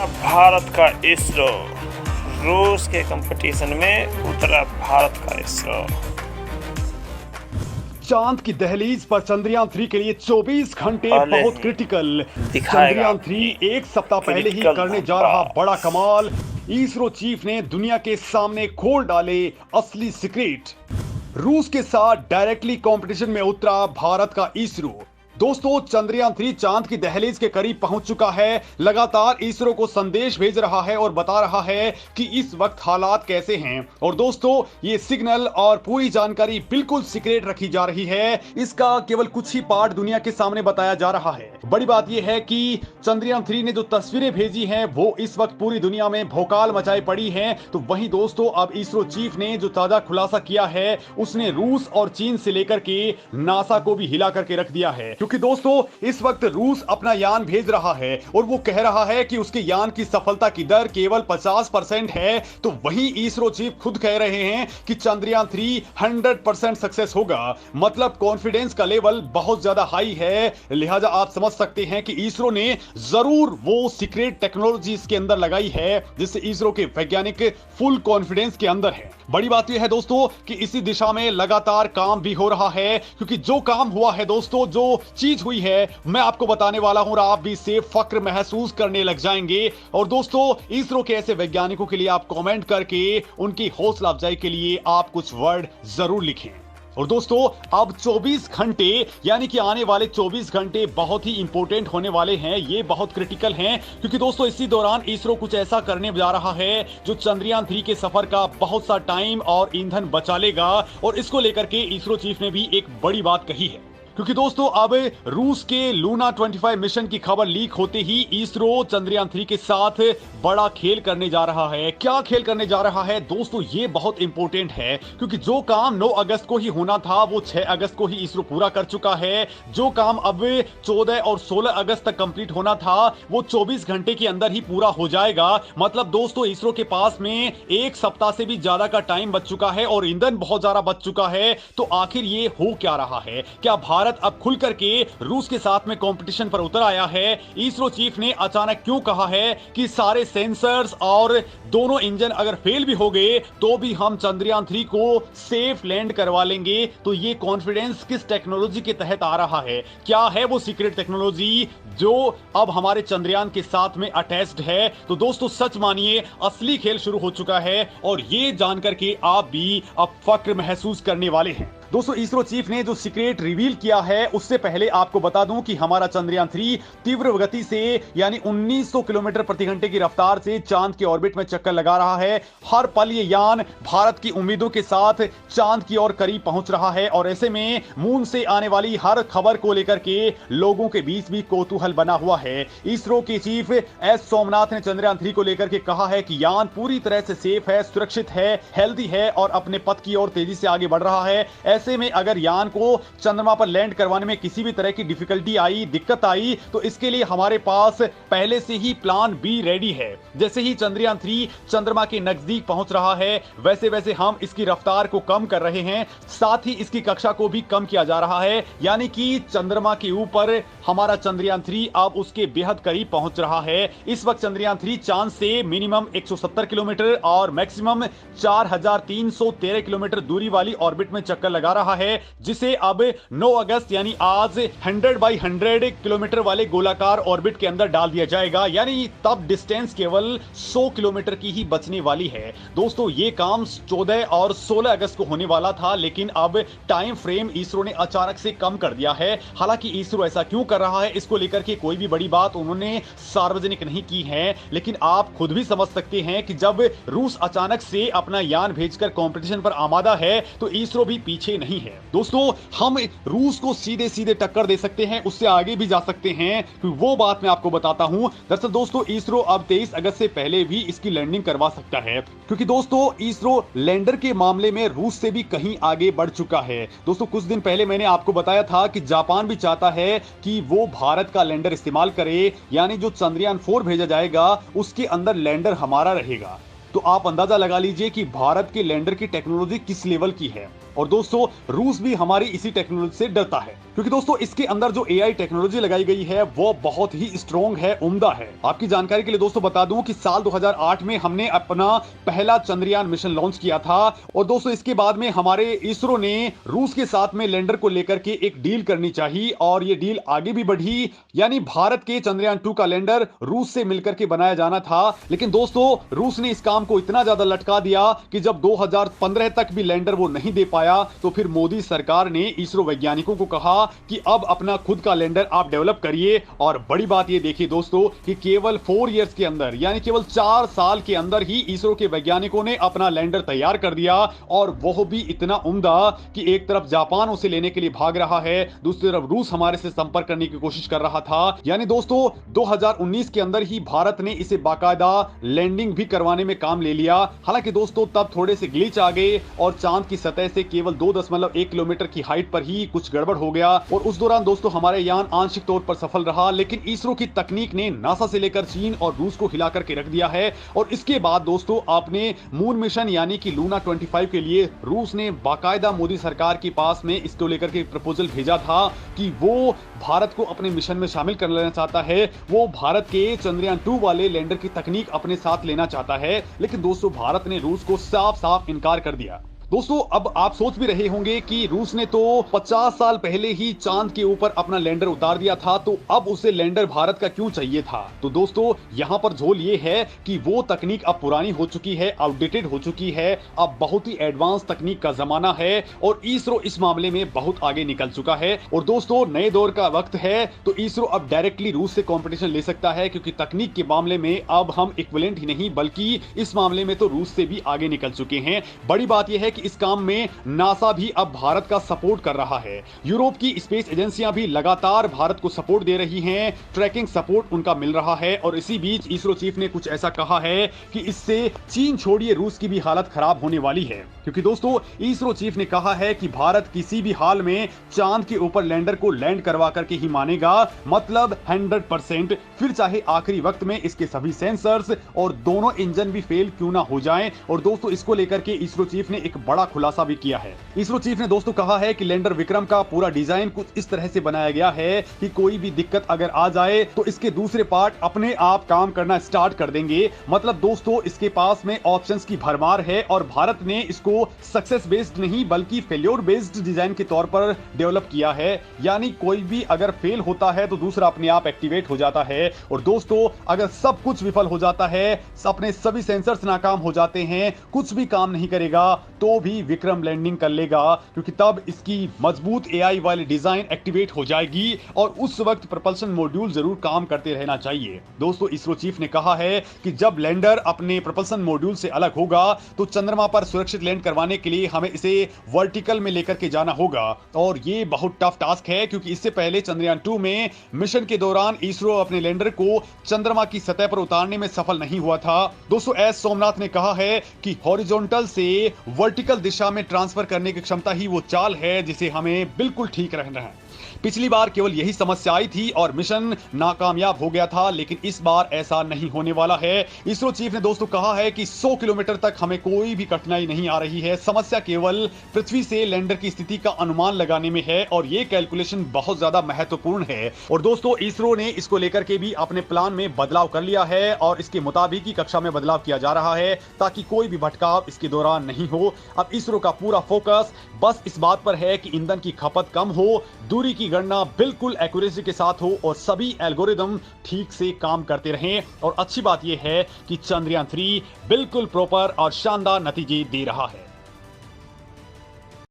भारत का इसरो, रूस के कंपटीशन में उतरा भारत का इसरो। चांद की दहलीज पर चंद्रयान 3 के लिए 24 घंटे पहले बहुत ही क्रिटिकल। दिखाएगा चंद्रयान 3 एक सप्ताह पहले ही क्रिटिकल करने जा रहा नंबर। बड़ा कमाल। इसरो चीफ ने दुनिया के सामने खोल डाले असली सीक्रेट। रूस के साथ डायरेक्टली कंपटीशन में उतरा भारत का इसरो। दोस्तों, चंद्रयान 3 चांद की दहलीज के करीब पहुंच चुका है। लगातार इसरो को संदेश भेज रहा है और बता रहा है कि इस वक्त हालात कैसे हैं। और दोस्तों, ये सिग्नल और पूरी जानकारी बिल्कुल सीक्रेट रखी जा रही है। इसका केवल कुछ ही पार्ट दुनिया के सामने बताया जा रहा है। बड़ी बात यह है कि चंद्रयान 3 ने जो तस्वीरें भेजी हैं वो इस वक्त पूरी दुनिया में भौकाल मचाए पड़ी हैं। तो वहीं दोस्तों, अब इसरो चीफ ने जो ताजा खुलासा किया है उसने रूस और चीन से लेकर के नासा को भी हिला करके रख दिया है। क्योंकि दोस्तों, इस वक्त रूस अपना यान भेज रहा है और वो कह रहा है कि उसके यान की सफलता की दर केवल 50% है। तो वहीं इसरो चीफ खुद कह रहे हैं कि चंद्रयान 3 100% सक्सेस होगा। मतलब कॉन्फिडेंस का लेवल बहुत ज्यादा हाई है। लिहाजा आप समझ सकते हैं कि इसरो ने जरूर वो सीक्रेट टेक्नोलॉजी इसके अंदर लगाई है जिससे इसरो के वैज्ञानिक फुल कॉन्फिडेंस के अंदर है। बड़ी बात यह है दोस्तों कि इसी दिशा में लगातार काम भी हो रहा है। क्योंकि जो काम हुआ है दोस्तों, जो चीज हुई है, मैं आपको बताने वाला हूं और आप भी इससे फक्र महसूस करने लग जाएंगे। और दोस्तों, इसरो के ऐसे वैज्ञानिकों के लिए आप कमेंट करके उनकी हौसला अफजाई के लिए आप कुछ वर्ड जरूर लिखें। और दोस्तों, अब 24 घंटे यानी कि आने वाले 24 घंटे बहुत ही इंपॉर्टेंट होने वाले हैं। ये बहुत क्रिटिकल हैं क्योंकि दोस्तों, इसी दौरान इसरो कुछ ऐसा करने जा रहा है जो चंद्रयान 3 के सफर का बहुत सा टाइम और ईंधन बचा लेगा। और इसको लेकर के इसरो चीफ ने भी एक बड़ी बात कही है। क्योंकि दोस्तों, अब रूस के लूना 25 मिशन की खबर लीक होते ही इसरो चंद्रयान 3 के साथ बड़ा खेल करने जा रहा है। क्या खेल करने जा रहा है दोस्तों, ये बहुत इंपॉर्टेंट है। क्योंकि जो काम 9 अगस्त को ही होना था वो 6 अगस्त को ही इसरो पूरा कर चुका है। जो काम अब 14 और 16 अगस्त तक कंप्लीट होना था वो 24 घंटे के अंदर ही पूरा हो जाएगा। मतलब दोस्तों, इसरो के पास में एक सप्ताह से भी ज्यादा का टाइम बच चुका है और ईंधन बहुत ज्यादा बच चुका है। तो आखिर ये हो क्या रहा है? क्या भारत अब खुल करके रूस के साथ में कंपटीशन पर उतर आया है? इसरो चीफ ने अचानक क्यों कहा है कि सारे सेंसर्स और दोनों इंजन अगर फेल भी हो गए तो भी हम चंद्रयान 3 को सेफ लैंड करवा लेंगे? तो ये कॉन्फिडेंस किस टेक्नोलॉजी के तहत आ रहा है? क्या है वो सीक्रेट टेक्नोलॉजी जो अब हमारे चंद्रयान के साथ में अटैच्ड है? तो दोस्तों, सच मानिए, असली खेल शुरू हो चुका है और ये जानकर के आप भी अब फक्र महसूस करने वाले हैं। दोस्तों, इसरो चीफ ने जो सीक्रेट रिवील किया है उससे पहले आपको बता दूं कि हमारा चंद्रयान 3 तीव्र गति से यानी 1900 किलोमीटर प्रति घंटे की रफ्तार से चांद के ऑर्बिट में चक्कर लगा रहा है। हर पल ये यान भारत की उम्मीदों के साथ चांद की ओर करीब पहुंच रहा है और ऐसे में मून से आने वाली हर खबर को लेकर के लोगों के बीच भी कौतूहल बना हुआ है। इसरो के चीफ एस सोमनाथ ने चंद्रयान 3 को लेकर के कहा है कि यान पूरी तरह से सेफ है, सुरक्षित है, हेल्दी है और अपने पथ की ओर तेजी से आगे बढ़ रहा है। ऐसे में अगर यान को चंद्रमा पर लैंड करवाने में किसी भी तरह की डिफिकल्टी आई, दिक्कत आई, तो इसके लिए हमारे पास पहले से ही प्लान बी रेडी है। जैसे ही चंद्रयान 3 चंद्रमा के नजदीक पहुंच रहा है वैसे वैसे हम इसकी रफ्तार को कम कर रहे हैं, साथ ही इसकी कक्षा को भी कम किया जा रहा है। यानी कि चंद्रमा के ऊपर हमारा चंद्रयान 3 अब उसके बेहद करीब पहुंच रहा है। इस वक्त चंद्रयान 3 चांद से मिनिमम 170 किलोमीटर और मैक्सिमम 4313 किलोमीटर दूरी वाली ऑर्बिट में चक्कर लगा रहा है, जिसे अब 9 अगस्त यानी आज 100/100 किलोमीटर वाले गोलाकार ऑर्बिट के अंदर डाल दिया जाएगा। यानी तब डिस्टेंस केवल 100 किलोमीटर की ही बचने वाली है। दोस्तों, ये काम 14 और 16 अगस्त को होने वाला था, लेकिन अब टाइम फ्रेम इसरो ने अचानक से कम कर दिया है। हालांकि इसरो ऐसा क्यों कर रहा है इसको लेकर के कोई भी बड़ी बात उन्होंने सार्वजनिक नहीं की है, लेकिन आप खुद भी समझ सकते हैं कि जब रूस अचानक से अपना यान भेजकर कंपटीशन पर आमादा है तो इसरो भी पीछे नहीं है। दोस्तों, हम रूस को सीधे सीधे टक्कर दे सकते हैं, उससे आगे भी जा सकते हैं, वो बात मैं आपको बताता हूं। दरअसल दोस्तों, इसरो अब 23 अगस्त से पहले भी इसकी लैंडिंग करवा सकता है, क्योंकि दोस्तों इसरो लैंडर के मामले में रूस से भी कहीं आगे बढ़ चुका है। दोस्तों, कुछ दिन पहले मैंने आपको बताया था कि जापान भी चाहता है कि वो भारत का लैंडर इस्तेमाल करे, यानी जो चंद्रयान 4 भेजा जाएगा उसके अंदर लैंडर हमारा रहेगा। तो आप अंदाजा लगा लीजिए कि भारत के लैंडर की टेक्नोलॉजी किस लेवल की है। और दोस्तों रूस भी हमारी इसी टेक्नोलॉजी से डरता है, क्योंकि दोस्तों इसके अंदर जो एआई टेक्नोलॉजी लगाई गई है वो बहुत ही स्ट्रॉन्ग है, उम्दा है। आपकी जानकारी के लिए दोस्तों बता दूं कि साल 2008 में हमने अपना पहला चंद्रयान मिशन लॉन्च किया था, और दोस्तों इसके बाद में हमारे इसरो ने रूस के साथ में लैंडर को लेकर के एक डील करनी चाहिए, और ये डील आगे भी बढ़ी, यानी भारत के चंद्रयान 2 का लैंडर रूस से मिलकर के बनाया जाना था। लेकिन दोस्तों रूस ने इस काम को इतना ज्यादा लटका दिया कि जब 2015 तक भी लैंडर वो नहीं दे पाया, तो फिर मोदी सरकार ने इसरो वैज्ञानिकों को कहा कि अब अपना खुद का लैंडर आप डेवलप करिए। और बड़ी बात ये देखिए दोस्तों कि केवल 4 इयर्स के अंदर, यानी केवल 4 साल के अंदर ही इसरो के वैज्ञानिकों ने अपना लैंडर तैयार कर दिया, और वह भी इतना उम्दा कि एक तरफ जापान उसे लेने के लिए भाग रहा है, दूसरी तरफ रूस हमारे से संपर्क करने की कोशिश कर रहा था। यानी दोस्तों 2019 के अंदर ही भारत ने इसे बाकायदा लैंडिंग भी करवाने में काम ले लिया। हालांकि दोस्तों तब थोड़े से ग्लिच आ गए और चांद की सतह से केवल 2.1 किलोमीटर की हाइट पर ही कुछ गड़बड़ हो गया, और उस दौरान दोस्तों हमारे यान आंशिक तौर पर सफल रहा। लेकिन इसरो की तकनीक ने नासा से लेकर चीन और रूस को हिला करके रख दिया है। और इसके बाद दोस्तों आपने मून मिशन यानी कि लूना 25 के लिए रूस ने बाकायदा मोदी सरकार के पास में इसको लेकर के प्रपोजल भेजा था कि वो भारत को अपने मिशन में शामिल कर लेना चाहता है, वो भारत के चंद्रयान 2 वाले लैंडर की तकनीक अपने साथ लेना चाहता है। लेकिन दोस्तों भारत ने रूस को साफ साफ इनकार कर दिया। दोस्तों अब आप सोच भी रहे होंगे कि रूस ने तो 50 साल पहले ही चांद के ऊपर अपना लैंडर उतार दिया था, तो अब उसे लैंडर भारत का क्यों चाहिए था। तो दोस्तों यहां पर झोल ये है कि वो तकनीक अब पुरानी हो चुकी है, आउटडेटेड हो चुकी है, अब बहुत ही एडवांस तकनीक का जमाना है, और इसरो इस मामले में बहुत आगे निकल चुका है। और दोस्तों नए दौर का वक्त है, तो इसरो अब डायरेक्टली रूस से कंपटीशन ले सकता है, क्योंकि तकनीक के मामले में अब हम इक्विवेलेंट ही नहीं बल्कि इस मामले में तो रूस से भी आगे निकल चुके हैं। बड़ी बात यह है कि इस काम में नासा भी अब भारत का सपोर्ट कर रहा है, यूरोप की स्पेस एजेंसियां भी लगातार भारत को सपोर्ट दे रही हैं, ट्रैकिंग सपोर्ट उनका मिल रहा है। और इसी बीच इसरो चीफ ने कुछ ऐसा कहा है कि इससे चीन छोड़िए रूस की भी हालत खराब होने वाली है, क्योंकि दोस्तों इसरो चीफ ने कहा है कि भारत किसी भी हाल में चांद के ऊपर लैंडर को लैंड करवा करके ही मानेगा, मतलब 100%, फिर चाहे आखिरी वक्त में इसके सभी सेंसर्स और दोनों इंजन भी फेल क्यों ना हो जाएं। और दोस्तों इसको लेकर के इसरो चीफ ने एक बड़ा खुलासा भी किया है। इसरो चीफ ने दोस्तों कहा है कि लैंडर विक्रम का पूरा डिजाइन कुछ इस तरह से बनाया गया है कि कोई भी दिक्कत अगर आ जाए तो इसके दूसरे पार्ट अपने आप काम करना स्टार्ट कर देंगे। मतलब दोस्तों इसके पास में ऑप्शंस की भरमार है, और भारत ने इसको सक्सेस बेस्ड नहीं बल्कि फेल्योर बेस्ड डिजाइन के तौर पर डेवलप किया है। यानी कोई भी अगर फेल होता है तो दूसरा अपने आप एक्टिवेट हो जाता है, और दोस्तों अगर सब कुछ विफल हो जाता है, अपने सभी सेंसर्स नाकाम हो जाते हैं, कुछ भी काम नहीं करेगा, तो भी विक्रम लैंडिंग कर लेगा, क्योंकि तब इसकी मजबूत एआई वाली डिजाइन एक्टिवेट हो जाएगी, और उस वक्त propulsion मॉड्यूल जरूर काम करते रहना चाहिए। दोस्तों इसरो चीफ ने कहा है कि जब लैंडर अपने propulsion मॉड्यूल से अलग होगा तो चंद्रमा पर सुरक्षित लैंड करवाने के लिए हमें इसे वर्टिकल में लेकर के जाना होगा, और ये बहुत टफ टास्क है, क्योंकि इससे पहले चंद्रयान 2 में मिशन के दौरान इसरो अपने लैंडर को चंद्रमा की सतह पर उतारने में सफल नहीं हुआ था। दोस्तों एस सोमनाथ ने कहा है कि हॉरिजॉन्टल से वर्टिकल दिशा में ट्रांसफर करने की क्षमता ही वो चाल है जिसे हमें बिल्कुल ठीक रहना है। पिछली बार केवल यही समस्या आई थी और मिशन नाकामयाब हो गया था, लेकिन इस बार ऐसा नहीं होने वाला है। इसरो चीफ ने दोस्तों कहा है कि 100 किलोमीटर तक हमें कोई भी कठिनाई नहीं आ रही है। समस्या केवल पृथ्वी से लैंडर की स्थिति का अनुमान लगाने में है, और ये कैलकुलेशन बहुत ज्यादा महत्वपूर्ण है। और दोस्तों इसरो ने इसको लेकर के भी अपने प्लान में बदलाव कर लिया है, और इसके मुताबिक ही कक्षा में बदलाव किया जा रहा है ताकि कोई भी भटकाव इसके दौरान नहीं हो। अब इसरो का पूरा फोकस बस इस बात पर है कि ईंधन की खपत कम हो, दूरी की गणना बिल्कुल एक्यूरेसी के साथ हो, और सभी एल्गोरिदम ठीक से काम करते रहें। और अच्छी बात यह है कि चंद्रयान 3 बिल्कुल प्रॉपर और शानदार नतीजे दे रहा है।